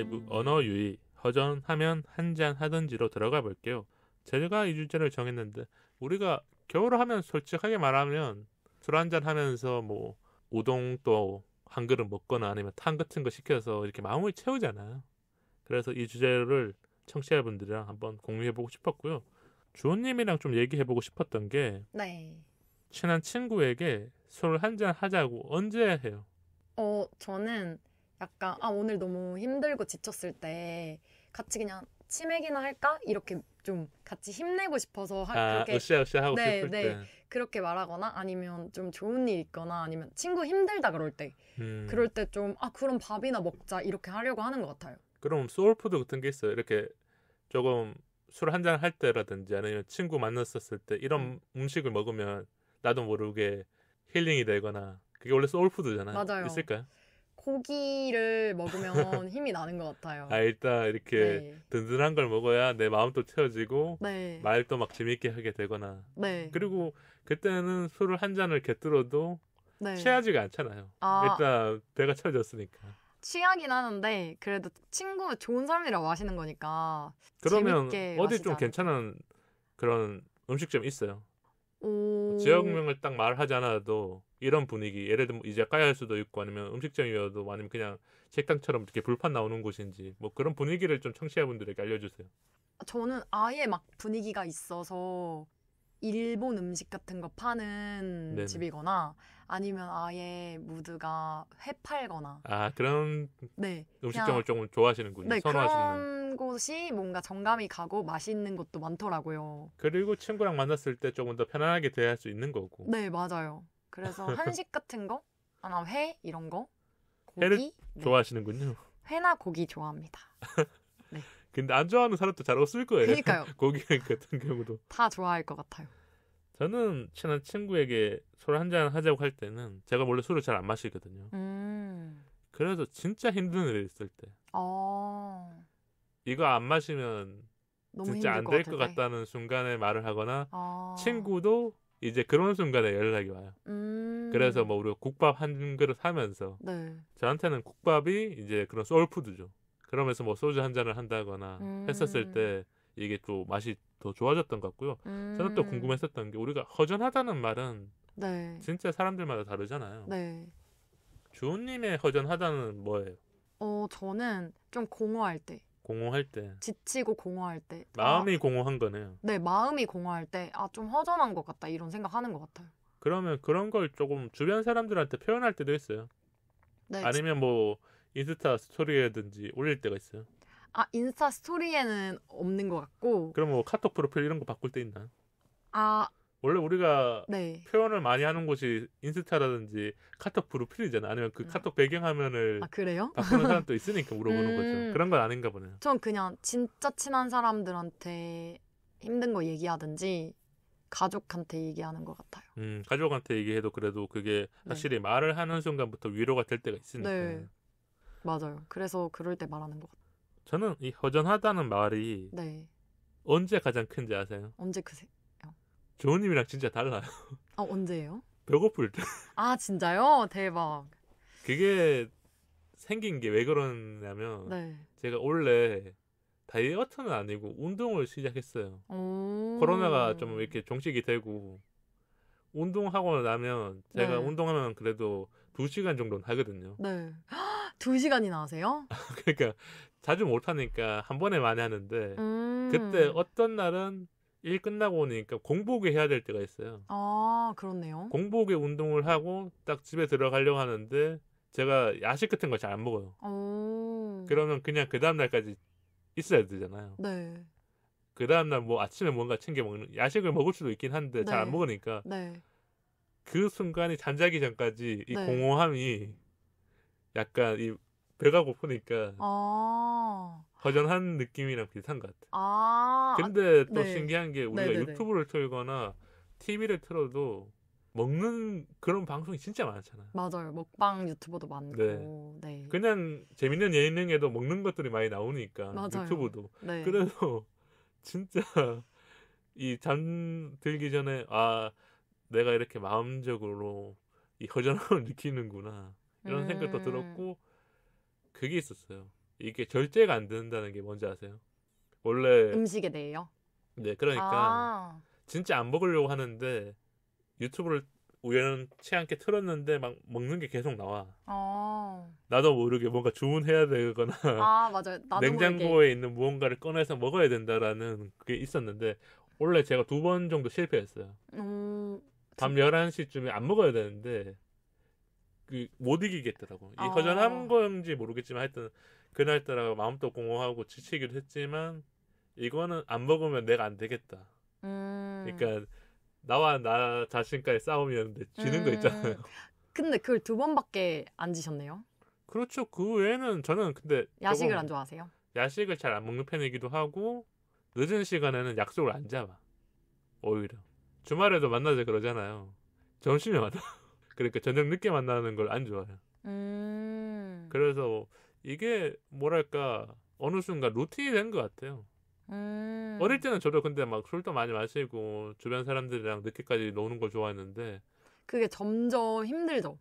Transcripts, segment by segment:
5 언어 유의 허전하면 한잔 하든지로 들어가 볼게요. 제가 이 주제를 정했는데 우리가 겨울 하면 솔직하게 말하면 술 한잔 하면서 뭐 우동 또 한 그릇 먹거나 아니면 탕 같은 거 시켜서 이렇게 마음을 채우잖아요. 그래서 이 주제를 청취자분들이랑 한번 공유해보고 싶었고요. 주호님이랑 좀 얘기해보고 싶었던 게 네. 친한 친구에게 술 한잔 하자고 언제 해요? 저는 약간 오늘 너무 힘들고 지쳤을 때 같이 그냥 치맥이나 할까? 이렇게 좀 같이 힘내고 싶어서 그렇게 으쌰으쌰 하고 네, 싶을 네. 때. 그렇게 말하거나 아니면 좀 좋은 일 있거나 아니면 친구 힘들다 그럴 때 음, 그럴 때 좀 그럼 밥이나 먹자 이렇게 하려고 하는 것 같아요. 그럼 소울푸드 같은 게 있어요. 이렇게 조금 술 한잔 할 때라든지 아니면 친구 만났었을 때 음, 이런 음식을 먹으면 나도 모르게 힐링이 되거나 그게 원래 소울푸드잖아요. 맞아요. 있을까요? 고기를 먹으면 힘이 나는 것 같아요. 일단 이렇게 네, 든든한 걸 먹어야 내 마음도 채워지고 네, 말도 막 재밌게 하게 되거나 네, 그리고 그때는 술을 한 잔을 곁들여도 네. 취하지가 않잖아요. 아, 일단 배가 채워졌으니까. 취하긴 하는데 그래도 친구 좋은 사람이랑 마시는 거니까 그러면 재밌게 어디 마시지 좀 않을까요? 괜찮은 그런 음식점 있어요. 오, 지역명을 딱 말하지 않아도 이런 분위기 예를 들면 이자카야일 수도 있고 아니면 음식점이어도 아니면 그냥 식당처럼 이렇게 불판 나오는 곳인지 뭐 그런 분위기를 좀 청취자분들에게 알려주세요. 저는 아예 막 분위기가 있어서 일본 음식 같은 거 파는 네네. 집이거나 아니면 아예 무드가 회 팔거나 그런 네, 음식점을 그냥 조금 좋아하시는군요. 네, 선호하시는. 그런 곳이 뭔가 정감이 가고 맛있는 곳도 많더라고요. 그리고 친구랑 만났을 때 조금 더 편안하게 대할 수 있는 거고. 네, 맞아요. 그래서 한식 같은 거? 회 이런 거? 회를 고기? 네. 좋아하시는군요. 회나 고기 좋아합니다. 네. 근데 안 좋아하는 사람도 잘 없을 거예요. 그니까요. 고기 같은 경우도. 다 좋아할 것 같아요. 저는 친한 친구에게 술 한잔 하자고 할 때는 제가 원래 술을 잘 안 마시거든요. 음. 그래서 진짜 힘든 일 있을 때 어. 이거 안 마시면 너무 진짜 힘들 안 것 될 같을 것 때. 같다는 순간에 말을 하거나 아. 친구도 이제 그런 순간에 연락이 와요. 그래서 음. 뭐 우리가 국밥 한 그릇 하면서 네. 저한테는 국밥이 이제 그런 소울푸드죠. 그러면서 뭐 소주 한 잔을 한다거나 했었을 음. 때 이게 또 맛이 더 좋아졌던 것 같고요. 저는 또 음. 궁금했었던 게 우리가 허전하다는 말은 네. 진짜 사람들마다 다르잖아요. 네. 주호님의 허전하다는 뭐예요? 저는 좀 공허할 때. 공허할 때. 지치고 공허할 때. 마음이 공허한 거네요. 네, 마음이 공허할 때, 좀 허전한 것 같다, 이런 생각하는 것 같아요. 그러면 그런 걸 조금 주변 사람들한테 표현할 때도 있어요. 네, 아니면 뭐 인스타 스토리라든지 올릴 때가 있어요. 인스타 스토리에는 없는 것 같고, 그럼 뭐 카톡 프로필 이런 거 바꿀 때 있나? 아, 원래 우리가 네. 표현을 많이 하는 곳이 인스타라든지 카톡 프로필이잖아. 아니면 그 카톡 배경화면을 그래요? 바꾸는 사람도 있으니까 물어보는 거죠. 음, 그런 건 아닌가 보네요. 전 그냥 진짜 친한 사람들한테 힘든 거 얘기하든지, 가족한테 얘기하는 것 같아요. 가족한테 얘기해도 그래도 그게 네. 확실히 말을 하는 순간부터 위로가 될 때가 있으니까. 네, 맞아요. 그래서 그럴 때 말하는 것 같아요. 저는 이 허전하다는 말이 네. 언제 가장 큰지 아세요? 언제 그세요? 조우님이랑 진짜 달라요. 언제예요? 배고플 때. 진짜요? 대박. 그게 생긴 게 왜 그러냐면 네. 제가 원래 다이어트는 아니고 운동을 시작했어요. 코로나가 좀 이렇게 종식이 되고 운동하고 나면 제가 네. 운동하면 그래도 2시간 정도는 하거든요. 네. 2시간이나 하세요? 그러니까 자주 못 하니까 한 번에 많이 하는데 그때 음. 어떤 날은 일 끝나고 오니까 공복에 해야 될 때가 있어요. 그렇네요. 공복에 운동을 하고 딱 집에 들어가려고 하는데 제가 야식 같은 걸 잘 안 먹어요. 오. 그러면 그냥 그 다음 날까지 있어야 되잖아요. 네. 그 다음날 뭐 아침에 뭔가 챙겨 먹는 야식을 먹을 수도 있긴 한데 잘 안 네. 먹으니까 네. 그 순간이 잠자기 전까지 이 네. 공허함이 약간 이 배가 고프니까 아. 허전한 느낌이랑 비슷한 것 같아. 아. 근데 또 네. 신기한 게 우리가 네네네. 유튜브를 틀거나 TV를 틀어도 먹는 그런 방송이 진짜 많잖아요. 맞아요. 먹방 유튜버도 네. 많고. 네. 그냥 재밌는 예능에도 먹는 것들이 많이 나오니까 맞아요. 유튜브도. 네. 그래서 진짜 이 잠들기 전에 내가 이렇게 마음적으로 이 허전함을 느끼는구나 이런 생각도 음. 들었고 그게 있었어요. 이게 절제가 안 된다는 게 뭔지 아세요? 원래 음식에 대해요? 네 그러니까 아, 진짜 안 먹으려고 하는데 유튜브를 우연치 않게 틀었는데 막 먹는 게 계속 나와. 어. 나도 모르게 뭔가 주문해야 되거나 아, 맞아요. 나도 모르게. 냉장고에 있는 무언가를 꺼내서 먹어야 된다라는 그게 있었는데 원래 제가 2번 정도 실패했어요. 밤 11시쯤에 안 먹어야 되는데 그 못 이기겠더라고. 이 허전한 건지 모르겠지만 하여튼 그날따라 마음도 공허하고 지치기도 했지만 이거는 안 먹으면 내가 안 되겠다. 그러니까 나와 나 자신과의 싸움이었는데 지는 거 있잖아요. 근데 그걸 2번밖에 안 지셨네요. 그렇죠. 그 외에는 저는 근데 야식을 조금 안 좋아하세요? 야식을 잘 안 먹는 편이기도 하고 늦은 시간에는 약속을 안 잡아. 오히려 주말에도 만나자 그러잖아요. 점심에 만나. 그러니까 저녁 늦게 만나는 걸 안 좋아해요. 그래서 이게 뭐랄까 어느 순간 루틴이 된 것 같아요. 어릴 때는 저도 근데 막 술도 많이 마시고 주변 사람들이랑 늦게까지 노는 걸 좋아했는데 그게 점점 힘들죠.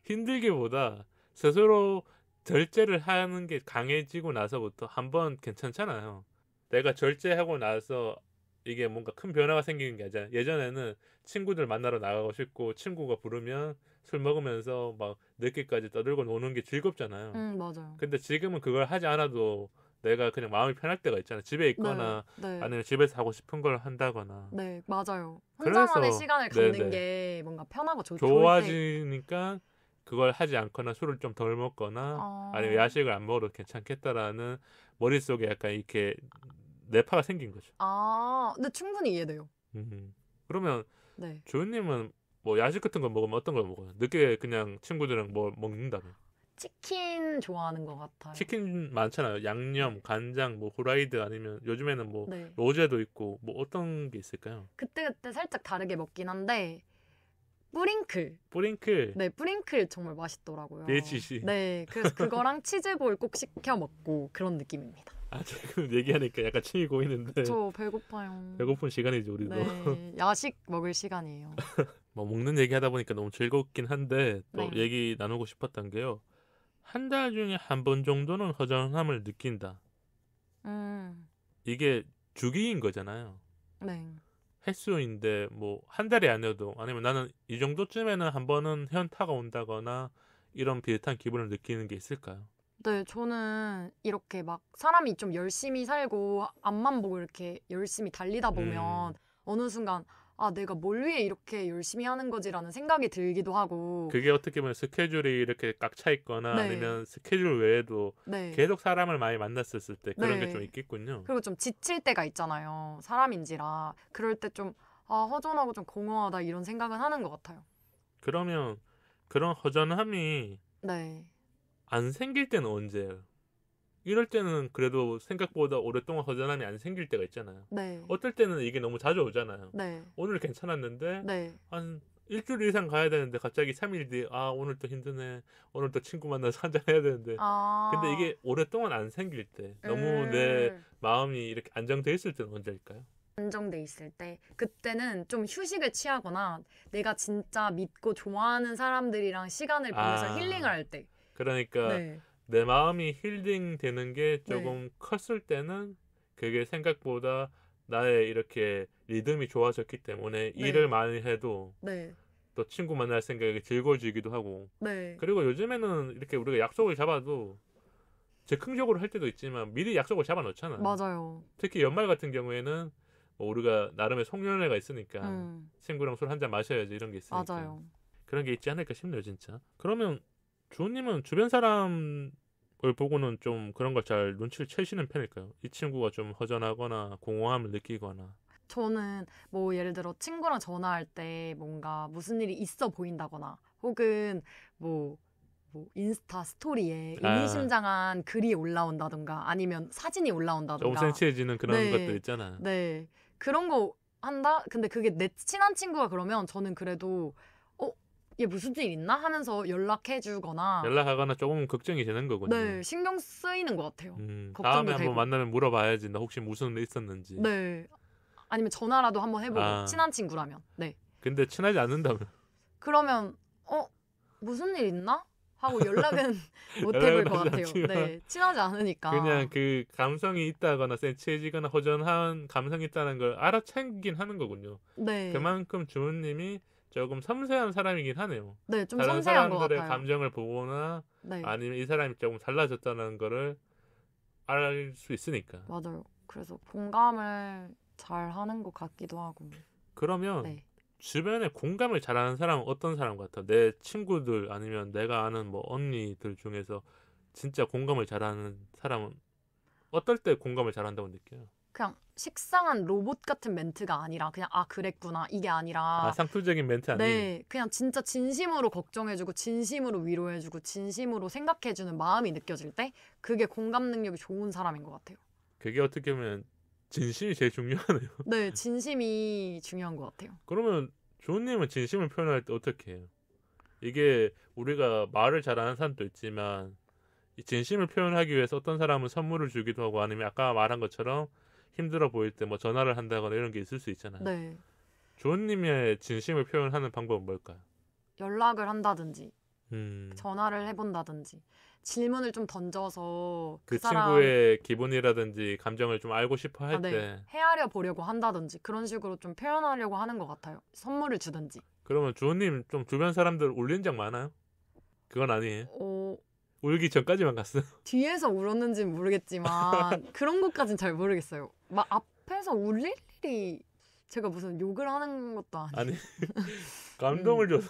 힘들기보다 스스로 절제를 하는 게 강해지고 나서부터 한번 괜찮잖아요. 내가 절제하고 나서 이게 뭔가 큰 변화가 생기는 게 아니잖아요. 예전에는 친구들 만나러 나가고 싶고 친구가 부르면 술 먹으면서 막 늦게까지 떠들고 노는 게 즐겁잖아요. 맞아요. 근데 지금은 그걸 하지 않아도 내가 그냥 마음이 편할 때가 있잖아요. 집에 있거나 네. 아니면 집에서 하고 싶은 걸 한다거나. 네, 맞아요. 그래서 혼자만의 시간을 갖는 네네. 게 뭔가 편하고 좋을 때. 좋아지니까 그걸 하지 않거나 술을 좀 덜 먹거나 아니면 야식을 안 먹어도 괜찮겠다라는 머릿속에 약간 이렇게 뇌파가 생긴 거죠. 근데 충분히 이해돼요. 그러면 네. 조연님은 뭐 야식 같은 거 먹으면 어떤 걸 먹어요? 늦게 그냥 친구들이랑 뭐 먹는다면? 치킨 좋아하는 것 같아요. 치킨 많잖아요. 양념, 간장, 뭐 후라이드 아니면 요즘에는 뭐 네. 로제도 있고 뭐 어떤 게 있을까요? 그때그때 살짝 다르게 먹긴 한데 뿌링클. 뿌링클. 네, 뿌링클 정말 맛있더라고요. BHC. 네, 그래서 그거랑 치즈볼 꼭 시켜 먹고 그런 느낌입니다. 아, 지금 얘기하니까 약간 침이 고이는데. 저 배고파요. 배고픈 시간이죠, 우리도. 네, 야식 먹을 시간이에요. 뭐 먹는 얘기 하다 보니까 너무 즐겁긴 한데 또 네. 얘기 나누고 싶었던 게요. 한 달 중에 한 번 정도는 허전함을 느낀다. 이게 주기인 거잖아요. 네. 횟수인데 뭐 한 달이 아니어도 아니면 나는 이 정도쯤에는 한 번은 현타가 온다거나 이런 비슷한 기분을 느끼는 게 있을까요? 네, 저는 이렇게 막 사람이 좀 열심히 살고 앞만 보고 이렇게 열심히 달리다 보면 어느 순간 내가 뭘 위해 이렇게 열심히 하는 거지라는 생각이 들기도 하고. 그게 어떻게 보면 스케줄이 이렇게 꽉 차 있거나 네. 아니면 스케줄 외에도 네. 계속 사람을 많이 만났었을 때 그런 네. 게 좀 있겠군요. 그리고 좀 지칠 때가 있잖아요. 사람인지라. 그럴 때 좀 허전하고 좀 공허하다 이런 생각은 하는 것 같아요. 그러면 그런 허전함이 네. 안 생길 때는 언제예요? 이럴 때는 그래도 생각보다 오랫동안 허전함이 안 생길 때가 있잖아요. 네. 어떨 때는 이게 너무 자주 오잖아요. 네. 오늘 괜찮았는데 네. 한 일주일 이상 가야 되는데 갑자기 3일 뒤에 오늘 또 힘드네. 오늘 또 친구 만나서 한잔 해야 되는데. 근데 이게 오랫동안 안 생길 때 너무 내 마음이 이렇게 안정돼 있을 때는 언제일까요? 안정돼 있을 때 그때는 좀 휴식을 취하거나 내가 진짜 믿고 좋아하는 사람들이랑 시간을 보내서 힐링을 할 때. 그러니까 네. 내 마음이 힐링 되는 게 조금 컸을 때는 그게 생각보다 나의 이렇게 리듬이 좋아졌기 때문에 일을 많이 해도 또 친구 만날 생각이 즐거워지기도 하고 그리고 요즘에는 이렇게 우리가 약속을 잡아도 즉흥적으로 할 때도 있지만 미리 약속을 잡아 놓잖아요. 맞아요. 특히 연말 같은 경우에는 뭐 우리가 나름의 송년회가 있으니까 친구랑 술 한잔 마셔야지 이런 게 있으니까 맞아요. 그런 게 있지 않을까 싶네요 진짜. 그러면 주호님은 주변 사람을 보고는 좀 그런 걸 잘 눈치를 채시는 편일까요? 이 친구가 좀 허전하거나 공허함을 느끼거나. 저는 뭐 예를 들어 친구랑 전화할 때 뭔가 무슨 일이 있어 보인다거나 혹은 뭐 인스타 스토리에 의미심장한 글이 올라온다던가 아니면 사진이 올라온다던가 좀 센치해지는 그런 것들 있잖아요. 네. 그런 거 한다? 근데 그게 내 친한 친구가 그러면 저는 그래도 얘 무슨 일 있나? 하면서 연락해주거나 조금 걱정이 되는 거군요. 네. 신경 쓰이는 것 같아요. 다음에 한번 만나면 물어봐야지. 나 혹시 무슨 일 있었는지. 네. 아니면 전화라도 한번 해보고 친한 친구라면. 네. 근데 친하지 않는다면? 그러면 무슨 일 있나? 하고 연락은 못 해볼 것 하지 같아요. 않지만 네, 친하지 않으니까. 그냥 그 감성이 있다거나 센치해지거나 허전한 감성이 있다는 걸 알아채긴 하는 거군요. 네, 그만큼 주부님이 조금 섬세한 사람이긴 하네요. 네, 좀 다른 섬세한 것 사람들의 같아요. 감정을 보거나 네, 아니면 이 사람이 조금 달라졌다는 거를 알 수 있으니까. 맞아요. 그래서 공감을 잘 하는 것 같기도 하고. 그러면 네. 주변에 공감을 잘하는 사람은 어떤 사람 같아? 내 친구들 아니면 내가 아는 뭐 언니들 중에서 진짜 공감을 잘하는 사람은 어떨 때 공감을 잘한다고 느껴요? 그냥 식상한 로봇 같은 멘트가 아니라 그냥 아 그랬구나 이게 아니라 상투적인 멘트 아니에요? 네 그냥 진짜 진심으로 걱정해주고 진심으로 위로해주고 진심으로 생각해주는 마음이 느껴질 때 그게 공감 능력이 좋은 사람인 것 같아요. 그게 어떻게 보면 진심이 제일 중요하네요. 네 진심이 중요한 것 같아요. 그러면 주호님은 진심을 표현할 때 어떻게 해요? 이게 우리가 말을 잘하는 사람도 있지만 이 진심을 표현하기 위해서 어떤 사람은 선물을 주기도 하고 아니면 아까 말한 것처럼 힘들어 보일 때 뭐 전화를 한다거나 이런 게 있을 수 있잖아요. 네 주호님의 진심을 표현하는 방법은 뭘까요? 연락을 한다든지 음, 전화를 해본다든지 질문을 좀 던져서 그 사람 친구의 기분이라든지 감정을 좀 알고 싶어 할 네, 때 헤아려 보려고 한다든지 그런 식으로 좀 표현하려고 하는 것 같아요. 선물을 주든지. 그러면 주호님 좀 주변 사람들 울린 적 많아요? 그건 아니에요. 울기 전까지만 갔어요. 뒤에서 울었는지는 모르겠지만 그런 것까진 잘 모르겠어요. 막 앞에서 울릴 일이 제가 무슨 욕을 하는 것도 아니고. 아니 감동을 줘서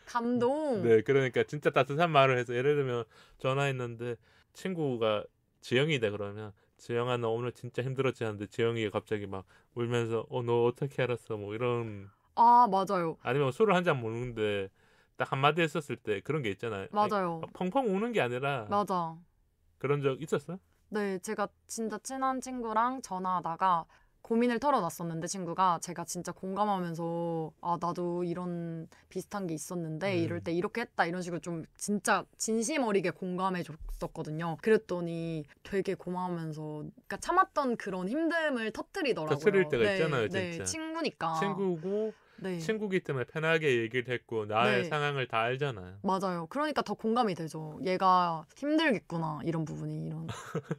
감동. 네 그러니까 진짜 따뜻한 말을 해서 예를 들면 전화했는데 친구가 지영이다 그러면 지영아 너 오늘 진짜 힘들었지 하는데 지영이가 갑자기 막 울면서 너 어떻게 알았어 뭐 이런 아, 맞아요. 아니면 술을 한 잔 먹는데 딱 한마디 했었을 때 그런 게 있잖아요. 맞아요. 막 펑펑 우는 게 아니라 맞아. 그런 적 있었어요? 네, 제가 진짜 친한 친구랑 전화하다가 고민을 털어놨었는데 친구가 제가 진짜 공감하면서 아 나도 이런 비슷한 게 있었는데 이럴 때 이렇게 했다 이런 식으로 좀 진짜 진심 어리게 공감해 줬었거든요. 그랬더니 되게 고마우면서 그러니까 참았던 그런 힘듦을 터뜨리더라고요. 터뜨릴 때가 있잖아요, 네, 진짜. 친구니까. 친구고 네. 친구기 때문에 편하게 얘기를 했고 나의 네. 상황을 다 알잖아요. 맞아요. 그러니까 더 공감이 되죠. 얘가 힘들겠구나 이런 부분이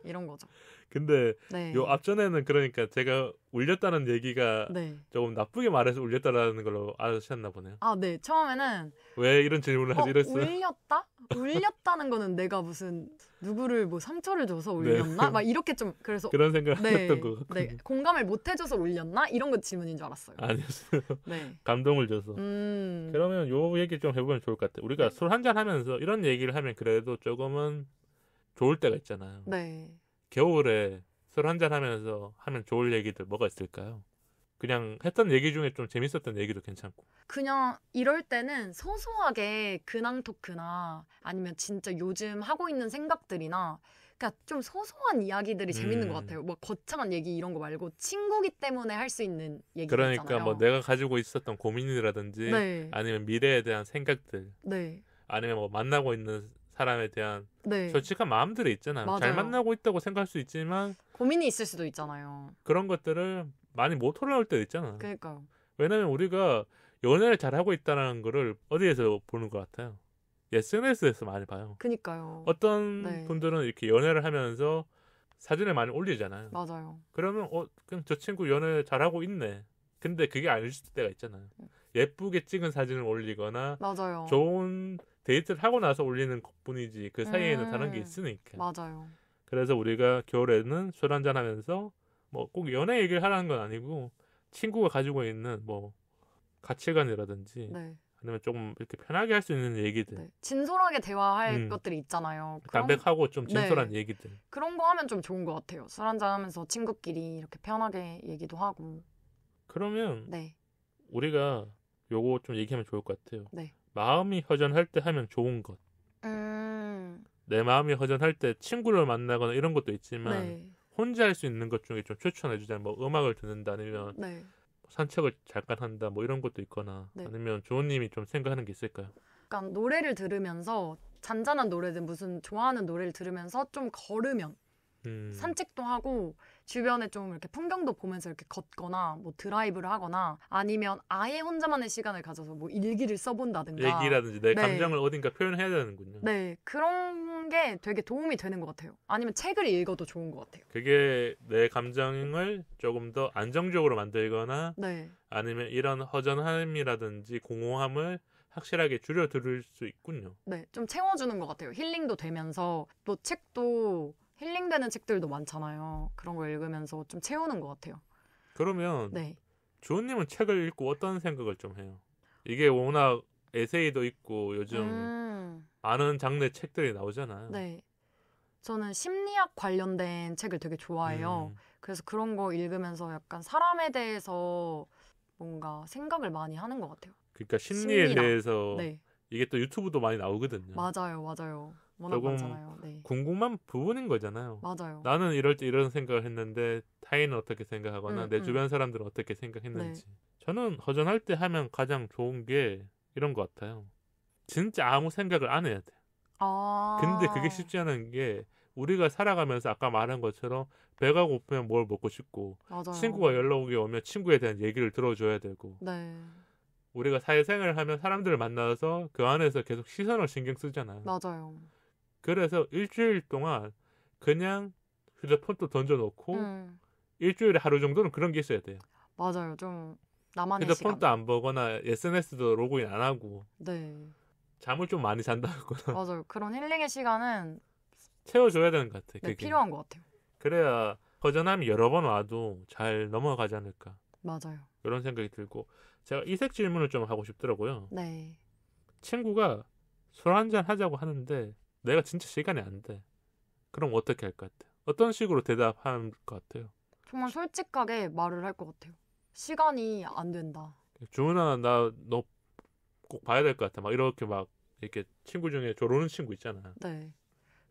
이런 거죠. 근데 네. 요 앞전에는 그러니까 제가 울렸다는 얘기가 네. 조금 나쁘게 말해서 울렸다라는 걸로 아셨나 보네요. 아, 네. 처음에는 왜 이런 질문을 하지 이랬어요? 울렸다? 울렸다는 거는 내가 무슨 누구를 뭐 상처를 줘서 울렸나? 네. 막 이렇게 좀 그래서 그런 생각을 네, 했던 것 같고 네. 공감을 못 해줘서 울렸나? 이런 거 질문인 줄 알았어요. 아니었어요. 네. 감동을 줘서. 그러면 요 얘기 좀 해보면 좋을 것 같아요. 우리가 네. 술 한잔 하면서 이런 얘기를 하면 그래도 조금은 좋을 때가 있잖아요. 네. 겨울에 술 한잔 하면서 하면 좋을 얘기들 뭐가 있을까요? 그냥 했던 얘기 중에 좀 재밌었던 얘기도 괜찮고. 그냥 이럴 때는 소소하게 근황 토크나 아니면 진짜 요즘 하고 있는 생각들이나 그러니까 좀 소소한 이야기들이 재밌는 것 같아요. 뭐 거창한 얘기 이런 거 말고 친구기 때문에 할 수 있는 얘기가 그러니까 있잖아요. 뭐 내가 가지고 있었던 고민이라든지 네. 아니면 미래에 대한 생각들 네. 아니면 뭐 만나고 있는 사람에 대한 네. 솔직한 마음들이 있잖아요. 맞아요. 잘 만나고 있다고 생각할 수 있지만 고민이 있을 수도 있잖아요. 그런 것들을 많이 못 털어놓을 때도 있잖아요. 그러니까요. 왜냐면 우리가 연애를 잘하고 있다는 거를 어디에서 보는 것 같아요? SNS에서 많이 봐요. 그니까요. 어떤 네. 분들은 이렇게 연애를 하면서 사진을 많이 올리잖아요. 맞아요. 그러면 그냥 저 친구 연애 잘하고 있네. 근데 그게 아닐 때가 있잖아요. 예쁘게 찍은 사진을 올리거나 맞아요. 좋은 데이트를 하고 나서 올리는 것뿐이지 그 사이에는 다른 게 있으니까. 맞아요. 그래서 우리가 겨울에는 술 한잔 하면서 뭐 꼭 연애 얘기를 하라는 건 아니고 친구가 가지고 있는 뭐 가치관이라든지 네. 아니면 조금 이렇게 편하게 할 수 있는 얘기들. 네. 진솔하게 대화할 것들이 있잖아요. 담백하고 좀 진솔한 네. 얘기들. 그런 거 하면 좀 좋은 것 같아요. 술 한잔 하면서 친구끼리 이렇게 편하게 얘기도 하고. 그러면 네. 우리가 요거 좀 얘기하면 좋을 것 같아요. 네. 마음이 허전할 때 하면 좋은 것. 내 마음이 허전할 때 친구를 만나거나 이런 것도 있지만 네. 혼자 할 수 있는 것 중에 좀 추천해 주자면 뭐 음악을 듣는다 아니면 네. 산책을 잠깐 한다 뭐 이런 것도 있거나 네. 아니면 조은님이 좀 생각하는 게 있을까요? 약간 노래를 들으면서 잔잔한 노래든 무슨 좋아하는 노래를 들으면서 좀 걸으면 산책도 하고 주변에 좀 이렇게 풍경도 보면서 이렇게 걷거나 뭐 드라이브를 하거나 아니면 아예 혼자만의 시간을 가져서 뭐 일기를 써본다든가 얘기라든지 내 네. 감정을 어딘가 표현해야 되는군요. 네, 그런 게 되게 도움이 되는 것 같아요. 아니면 책을 읽어도 좋은 것 같아요. 그게 내 감정을 조금 더 안정적으로 만들거나 네, 아니면 이런 허전함이라든지 공허함을 확실하게 줄여 들을 수 있군요. 네, 좀 채워주는 것 같아요. 힐링도 되면서 또 책도 힐링되는 책들도 많잖아요. 그런 거 읽으면서 좀 채우는 것 같아요. 그러면 네, 주호님은 책을 읽고 어떤 생각을 좀 해요? 이게 워낙 에세이도 있고 요즘 많은 장르의 책들이 나오잖아요. 네. 저는 심리학 관련된 책을 되게 좋아해요. 그래서 그런 거 읽으면서 약간 사람에 대해서 뭔가 생각을 많이 하는 것 같아요. 그러니까 심리에 심리나. 대해서 네, 이게 또 유튜브도 많이 나오거든요. 맞아요, 맞아요. 워낙 조금 많잖아요. 네, 궁금한 부분인 거잖아요. 맞아요. 나는 이럴 때 이런 생각을 했는데 타인은 어떻게 생각하거나 내 주변 사람들은 어떻게 생각했는지. 저는 허전할 때 하면 가장 좋은 게 이런 것 같아요. 진짜 아무 생각을 안 해야 돼. 아, 근데 그게 쉽지 않은 게 우리가 살아가면서 아까 말한 것처럼 배가 고프면 뭘 먹고 싶고 맞아요. 친구가 연락이 오면 친구에 대한 얘기를 들어줘야 되고 네, 우리가 사회생활을 하면 사람들을 만나서 그 안에서 계속 시선을 신경 쓰잖아요. 맞아요. 그래서 일주일 동안 그냥 휴대폰도 던져놓고 일주일에 하루 정도는 그런 게 있어야 돼요. 맞아요. 좀 나만의 휴대폰도 시간. 안 보거나 SNS도 로그인 안 하고 네, 잠을 좀 많이 잔다거나 맞아요. 그런 힐링의 시간은 채워줘야 되는 것 같아요. 네, 그게. 필요한 것 같아요. 그래야 허전함이 여러 번 와도 잘 넘어가지 않을까 맞아요. 이런 생각이 들고 제가 이색 질문을 좀 하고 싶더라고요. 네. 친구가 술 한잔 하자고 하는데 내가 진짜 시간이 안 돼. 그럼 어떻게 할 것 같아요? 어떤 식으로 대답하는 것 같아요? 정말 솔직하게 말을 할 것 같아요. 시간이 안 된다. 주은아 나 너 꼭 봐야 될 것 같아. 막 이렇게 막 이렇게 친구 중에 조르는 친구 있잖아. 네.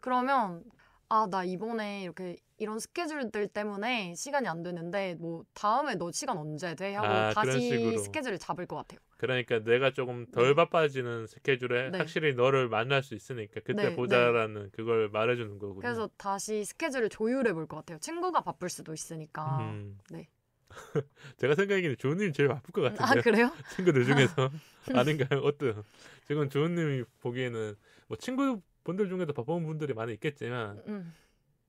그러면 아, 나 이번에 이렇게 이런 스케줄들 때문에 시간이 안 되는데 뭐 다음에 너 시간 언제 돼? 하고 그런 다시 식으로. 스케줄을 잡을 것 같아요. 그러니까 내가 조금 덜 네. 바빠지는 스케줄에 네. 확실히 너를 만날 수 있으니까 그때 네, 보자라는 그걸 말해주는 거군요. 그래서 다시 스케줄을 조율해 볼 것 같아요. 친구가 바쁠 수도 있으니까. 네. 제가 생각에는 주은님이 제일 바쁠 것 같은데요. 아, 그래요? 친구들 중에서 아닌가요? 어때요? 지금 주은님이 보기에는 뭐 친구분들 중에도 바쁜 분들이 많이 있겠지만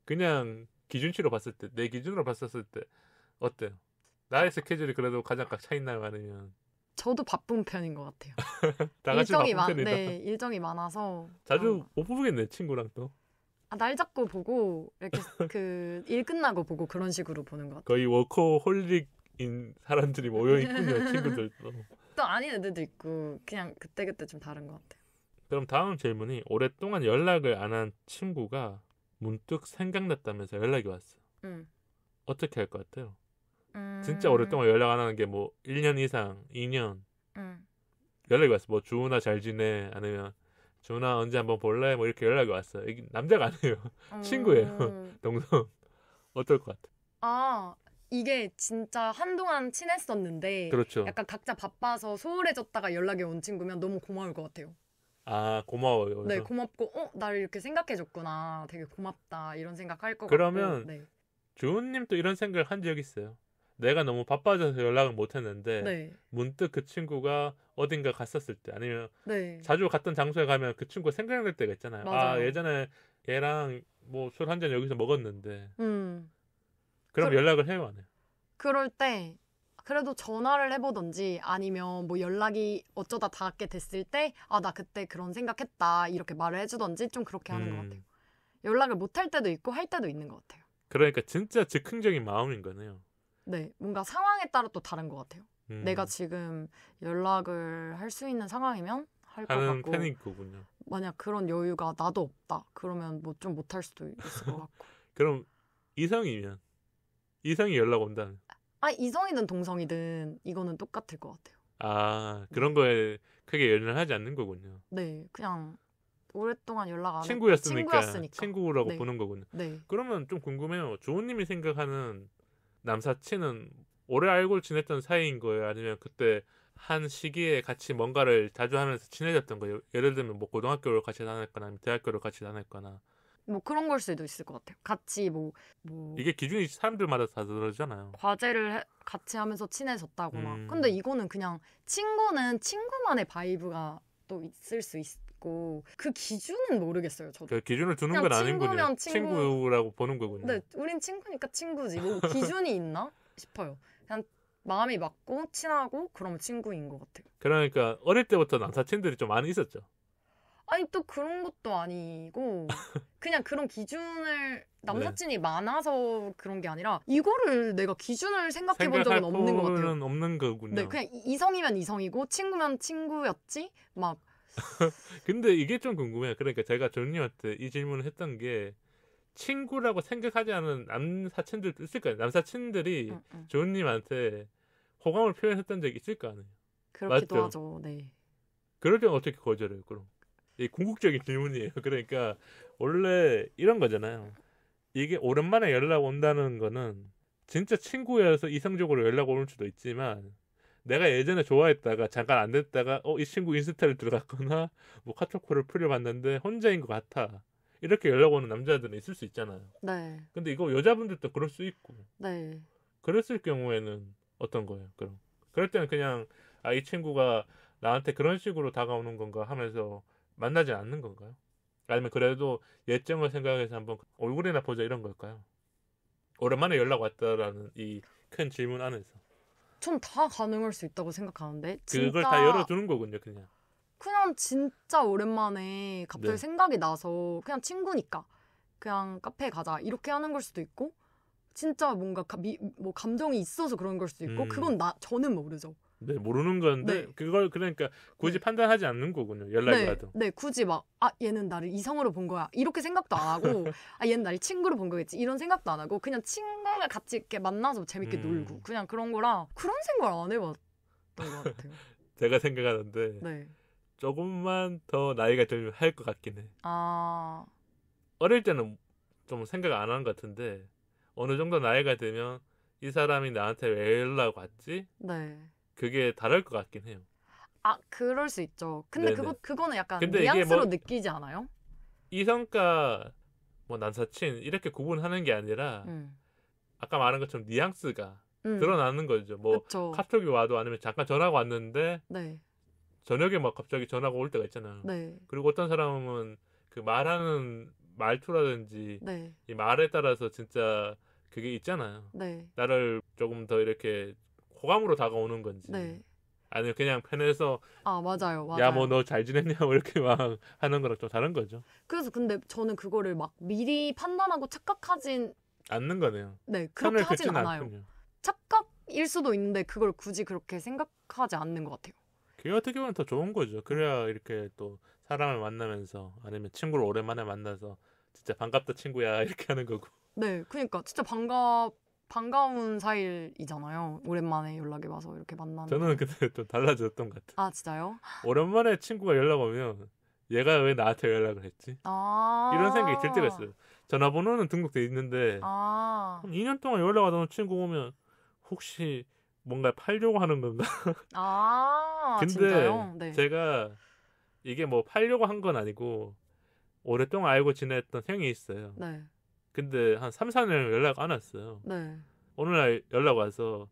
그냥 기준치로 봤을 때 내 기준으로 봤었을 때 어때요? 나의 스케줄이 그래도 가장 꽉 차 있나요? 아니면 저도 바쁜 편인 것 같아요. 다 같이 바쁜 편이다? 네, 일정이 많아서 자주 못 보겠네 친구랑 또. 날 잡고 보고 이렇게 그 일 끝나고 보고 그런 식으로 보는 것 같아요. 거의 워커홀릭인 사람들이 모여 있군요. 친구들도. 또 아닌 애들도 있고 그냥 그때그때 좀 다른 것 같아요. 그럼 다음 질문이 오랫동안 연락을 안 한 친구가 문득 생각났다면서 연락이 왔어. 어떻게 할 것 같아요? 진짜 오랫동안 연락 안 하는 게 뭐 1년 이상, 2년 연락이 왔어. 뭐 주은아 잘 지내? 아니면 주은아 언제 한번 볼래? 뭐 이렇게 연락이 왔어. 이게 남자가 아니에요. 친구예요. 동성. 어떨 것 같아? 아, 이게 진짜 한동안 친했었는데 그렇죠. 약간 각자 바빠서 소홀해졌다가 연락이 온 친구면 너무 고마울 것 같아요. 아, 고마워요. 네, 고맙고 나를 이렇게 생각해줬구나. 되게 고맙다. 이런 생각할 것 그러면 같고. 네. 주은님도 이런 생각을 한 적 있어요. 내가 너무 바빠져서 연락을 못 했는데 네. 문득 그 친구가 어딘가 갔었을 때 아니면 네. 자주 갔던 장소에 가면 그 친구가 생각날 때가 있잖아요. 맞아요. 아, 예전에 얘랑 뭐 술 한 잔 여기서 먹었는데. 그럼 그- 연락을 해요, 안 해요? 그럴 때 그래도 전화를 해보던지 아니면 뭐 연락이 어쩌다 닿게 됐을 때 아, 나 그때 그런 생각했다 이렇게 말을 해주던지 좀 그렇게 하는 것 같아요. 연락을 못 할 때도 있고 할 때도 있는 것 같아요. 그러니까 진짜 즉흥적인 마음인 거네요. 네, 뭔가 상황에 따라 또 다른 것 같아요. 내가 지금 연락을 할 수 있는 상황이면 할 것 하는 같고 편인 거군요. 만약 그런 여유가 나도 없다 그러면 뭐 좀 못 할 수도 있을 것 같고. 그럼 이성이면 이성이 연락 온다는. 아, 이성이든 동성이든 이거는 똑같을 것 같아요. 아, 그런 거에 크게 연연하지 않는 거군요. 네, 그냥 오랫동안 연락 안 했고 친구였으니까 친구였으니까. 친구라고 네. 보는 거군요. 네. 그러면 좀 궁금해요. 조은님이 생각하는 남사친은 오래 알고 지냈던 사이인 거예요? 아니면 그때 한 시기에 같이 뭔가를 자주 하면서 친해졌던 거예요? 예를 들면 뭐 고등학교를 같이 다녔거나 아니면 대학교를 같이 다녔거나 뭐 그런 걸 수도 있을 것 같아요. 같이 뭐 이게 기준이 사람들마다 다 다르잖아요. 과제를 같이 하면서 친해졌다거나. 근데 이거는 그냥 친구는 친구만의 바이브가 또 있을 수 있고 그 기준은 모르겠어요. 저도. 그 기준을 두는 그냥 건 아니군요. 친구면 친구. 친구라고 보는 거군요. 네, 우린 친구니까 친구지. 뭐 기준이 있나 싶어요. 그냥 마음이 맞고 친하고 그러면 친구인 것 같아요. 그러니까 어릴 때부터 남사친들이 좀 많이 있었죠. 아니 또 그런 것도 아니고 그냥 그런 기준을 남사친이 많아서 그런 게 아니라 이거를 내가 기준을 생각해 본 적은 없는 것 같아요. 생각할 없는 거군요. 네, 그냥 이성이면 이성이고 친구면 친구였지 막. 근데 이게 좀 궁금해요. 그러니까 제가 조님한테 이 질문을 했던 게 친구라고 생각하지 않은 남사친들도 있을 거예요. 남사친들이 조님한테 호감을 표현했던 적이 있을 거 아니에요. 그렇기도 맞죠? 하죠. 네. 그럴 때는 어떻게 거절해요? 그럼 이 궁극적인 질문이에요. 그러니까 원래 이런 거잖아요. 이게 오랜만에 연락 온다는 거는 진짜 친구여서 이성적으로 연락 오는 수도 있지만 내가 예전에 좋아했다가 잠깐 안 됐다가 이 친구 인스타를 들어갔거나 뭐 카톡을 풀려봤는데 혼자인 것 같아. 이렇게 연락 오는 남자들은 있을 수 있잖아요. 네. 근데 이거 여자분들도 그럴 수 있고. 네. 그랬을 경우에는 어떤 거예요? 그럼 그럴 때는 그냥 이 친구가 나한테 그런 식으로 다가오는 건가 하면서 만나지 않는 건가요? 아니면 그래도 예정을 생각해서 한번 얼굴이나 보자 이런 걸까요? 오랜만에 연락 왔다라는 이 큰 질문 안에서 전 다 가능할 수 있다고 생각하는데 그걸 진짜 다 열어두는 거군요. 그냥 진짜 오랜만에 갑자기 네. 생각이 나서 그냥 친구니까 그냥 카페 가자 이렇게 하는 걸 수도 있고 진짜 뭔가 뭐 감정이 있어서 그런 걸 수도 있고 그건 저는 모르죠. 네, 모르는 건데 네. 그걸 그러니까 굳이 네. 판단하지 않는 거군요. 연락이 네, 와도. 네, 굳이 막 얘는 나를 이성으로 본 거야 이렇게 생각도 안 하고 얘는 나를 친구로 본 거겠지 이런 생각도 안 하고 그냥 친구가 같이 이렇게 만나서 재밌게 놀고 그냥 그런 거라 그런 생각을 안 해봤던 것 같아요. 제가 생각하는데 네. 조금만 더 나이가 들면 할 것 같긴 해. 아, 어릴 때는 좀 생각 안 하는 것 같은데 어느 정도 나이가 되면 이 사람이 나한테 왜 연락 왔지? 네. 그게 다를 것 같긴 해요. 아, 그럴 수 있죠. 근데 네네. 그거는 약간 근데 이게 뉘앙스로 뭐 느끼지 않아요? 이성과 뭐 남사친 이렇게 구분하는 게 아니라 아까 말한 것처럼 뉘앙스가 드러나는 거죠. 뭐 그쵸. 카톡이 와도 아니면 잠깐 전화가 왔는데 네. 저녁에 막 갑자기 전화가 올 때가 있잖아요. 네. 그리고 어떤 사람은 그 말하는 말투라든지 네. 이 말에 따라서 진짜 그게 있잖아요. 네. 나를 조금 더 이렇게 호감으로 다가오는 건지 네. 아니면 그냥 편해서 아, 맞아요. 맞아요. 야 뭐 너 잘 지냈냐고 이렇게 막 하는 거랑 좀 다른 거죠. 그래서 근데 저는 그거를 막 미리 판단하고 착각하진 않는 거네요. 네, 선을 그렇게 하진 긋지는 않아요. 않군요. 착각일 수도 있는데 그걸 굳이 그렇게 생각하지 않는 것 같아요. 그게 어떻게 보면 더 좋은 거죠. 그래야 이렇게 또 사람을 만나면서 아니면 친구를 오랜만에 만나서 진짜 반갑다 친구야 이렇게 하는 거고. 네, 그러니까 진짜 반가운 사이이잖아요. 오랜만에 연락이 와서 이렇게 만나는. 저는 그때 좀 달라졌던 것 같아요. 아, 진짜요? 오랜만에 친구가 연락 오면 얘가 왜 나한테 연락을 했지? 아. 이런 생각이 들 때가 있어요. 전화번호는 등록돼 있는데 아. 2년 동안 연락 하던 친구 오면 혹시 뭔가 팔려고 하는 건가? 아, 근데 진짜요? 네. 제가 이게 뭐 팔려고 한 건 아니고 오랫동안 알고 지냈던 형이 있어요. 네. 근데 한 3, 4년 연락 안 왔어요. 네. 어느 날 연락 와서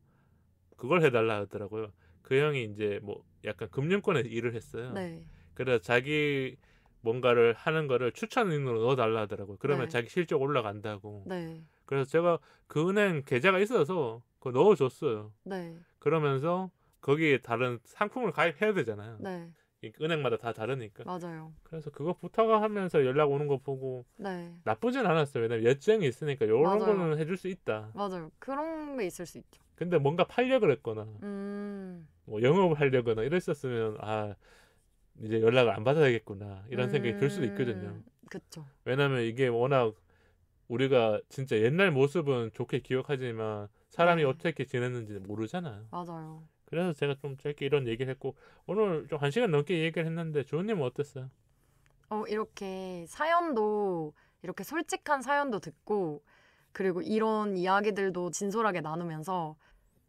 그걸 해달라 하더라고요. 그 형이 이제 뭐 약간 금융권에서 일을 했어요. 네. 그래서 자기 뭔가를 하는 거를 추천인으로 넣어달라 하더라고요. 그러면 네. 자기 실적 올라간다고. 네. 그래서 제가 그 은행 계좌가 있어서 그거 넣어줬어요. 네. 그러면서 거기에 다른 상품을 가입해야 되잖아요. 네. 이 은행마다 다 다르니까. 맞아요. 그래서 그거 부탁하면서 연락 오는 거 보고 네. 나쁘진 않았어요. 왜냐면 예정이 있으니까 이런 맞아요. 거는 해줄 수 있다. 맞아요. 그런 게 있을 수 있죠. 근데 뭔가 팔려 그랬거나 뭐 영업을 하려거나 이랬었으면 이제 연락을 안 받아야겠구나 이런 생각이 들 수도 있거든요. 그쵸. 왜냐면 이게 워낙 우리가 진짜 옛날 모습은 좋게 기억하지만 사람이 네. 어떻게 지냈는지 모르잖아요. 맞아요. 그래서 제가 좀 짧게 이런 얘기를 했고 오늘 좀 1시간 넘게 얘기를 했는데 조은님은 어땠어요? 이렇게 사연도 이렇게 솔직한 사연도 듣고 그리고 이런 이야기들도 진솔하게 나누면서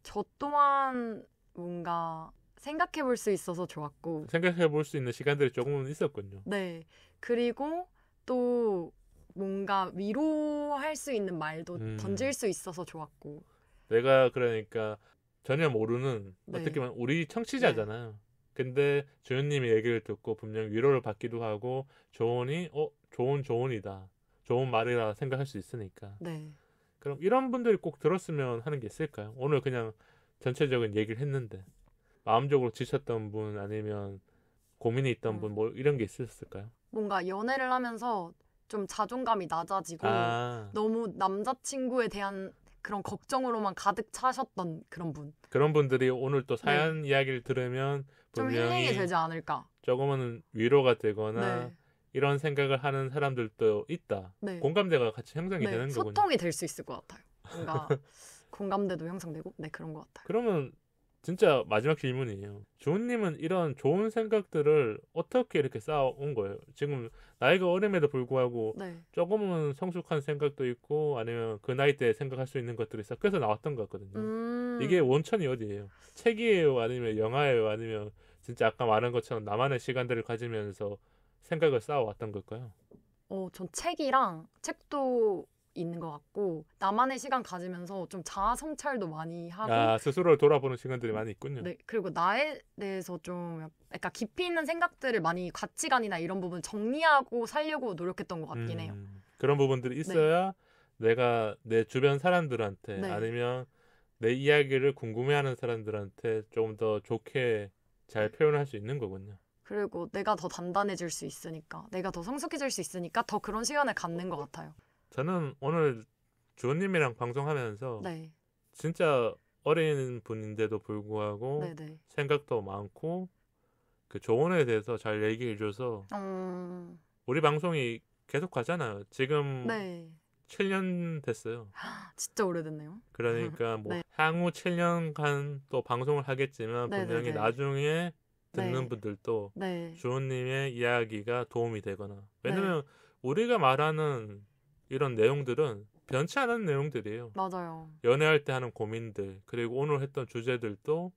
저 또한 뭔가 생각해 볼 수 있어서 좋았고 생각해 볼 수 있는 시간들이 조금은 있었군요. 네. 그리고 또 뭔가 위로할 수 있는 말도 던질 수 있어서 좋았고. 내가 그러니까 전혀 모르는 네. 어떻게 보면 우리 청취자잖아요. 근데 주연님의 얘기를 듣고 분명 위로를 받기도 하고 조언이 좋은 조언이다. 좋은 말이라 생각할 수 있으니까. 네. 그럼 이런 분들이 꼭 들었으면 하는 게 있을까요? 오늘 그냥 전체적인 얘기를 했는데 마음적으로 지쳤던 분 아니면 고민이 있던 분 뭐 이런 게 있었을까요? 뭔가 연애를 하면서 좀 자존감이 낮아지고 너무 남자친구에 대한 그런 걱정으로만 가득 차셨던 그런 분. 그런 분들이 오늘 또 사연 이야기를 들으면 좀 분명히 힐링이 되지 않을까. 조금은 위로가 되거나 네. 이런 생각을 하는 사람들도 있다. 네. 공감대가 같이 형성이 네. 되는 거군요. 소통이 될 수 있을 것 같아요. 뭔가 공감대도 형성되고 그런 것 같아요. 그러면 진짜 마지막 질문이에요. 주은님은 이런 좋은 생각들을 어떻게 이렇게 쌓아온 거예요? 지금 나이가 어림에도 불구하고 네. 조금은 성숙한 생각도 있고 아니면 그 나이 때 생각할 수 있는 것들이 섞여서 나왔던 것 같거든요. 이게 원천이 어디예요? 책이에요? 아니면 영화예요? 아니면 진짜 아까 말한 것처럼 나만의 시간들을 가지면서 생각을 쌓아왔던 걸까요? 전 책도 있는 것 같고 나만의 시간 가지면서 좀 자아 성찰도 많이 하고 스스로를 돌아보는 시간들이 많이 있군요. 네, 그리고 나에 대해서 좀 약간 깊이 있는 생각들을 많이 가치관이나 이런 부분 정리하고 살려고 노력했던 것 같긴 해요. 그런 부분들이 있어야 내가 내 주변 사람들한테 네. 아니면 내 이야기를 궁금해하는 사람들한테 조금 더 좋게 잘 표현할 수 있는 거군요. 그리고 내가 더 단단해질 수 있으니까 내가 더 성숙해질 수 있으니까 더 그런 시간을 갖는 것 같아요. 저는 오늘 주원님이랑 방송하면서 네. 진짜 어린 분인데도 불구하고 네네. 생각도 많고 그 조언에 대해서 잘 얘기해줘서 우리 방송이 계속 가잖아요. 지금 네. 7년 됐어요. 진짜 오래됐네요. 그러니까 뭐 네. 향후 7년간 또 방송을 하겠지만 분명히 네네네. 나중에 듣는 네. 분들도 네. 주원님의 이야기가 도움이 되거나 왜냐면 우리가 말하는 이런 내용들은 변치 않은 내용들이에요. 맞아요. 연애할 때 하는 고민들 그리고 오늘 했던 주제들도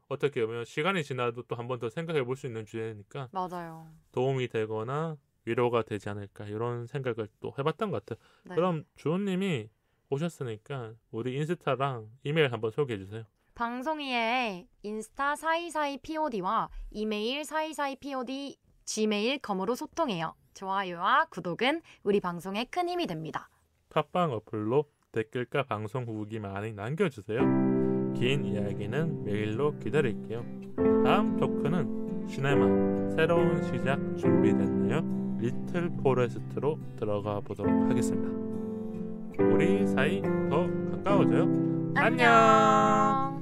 어떻게 보면 시간이 지나도 또 한 번 더 생각해 볼 수 있는 주제니까 맞아요. 도움이 되거나 위로가 되지 않을까 이런 생각을 또 해봤던 것 같아요. 네. 그럼 주원님이 오셨으니까 우리 인스타랑 이메일 한번 소개해 주세요. 방송이에 인스타 424POD와 이메일 424POD gmail.com으로 소통해요. 좋아요와 구독은 우리 방송에 큰 힘이 됩니다. 팟빵 어플로 댓글과 방송 후기 많이 남겨주세요. 긴 이야기는 메일로 기다릴게요. 다음 토크는 시네마 새로운 시작 준비됐나요? 리틀 포레스트로 들어가 보도록 하겠습니다. 우리 사이 더 가까워져요. 안녕.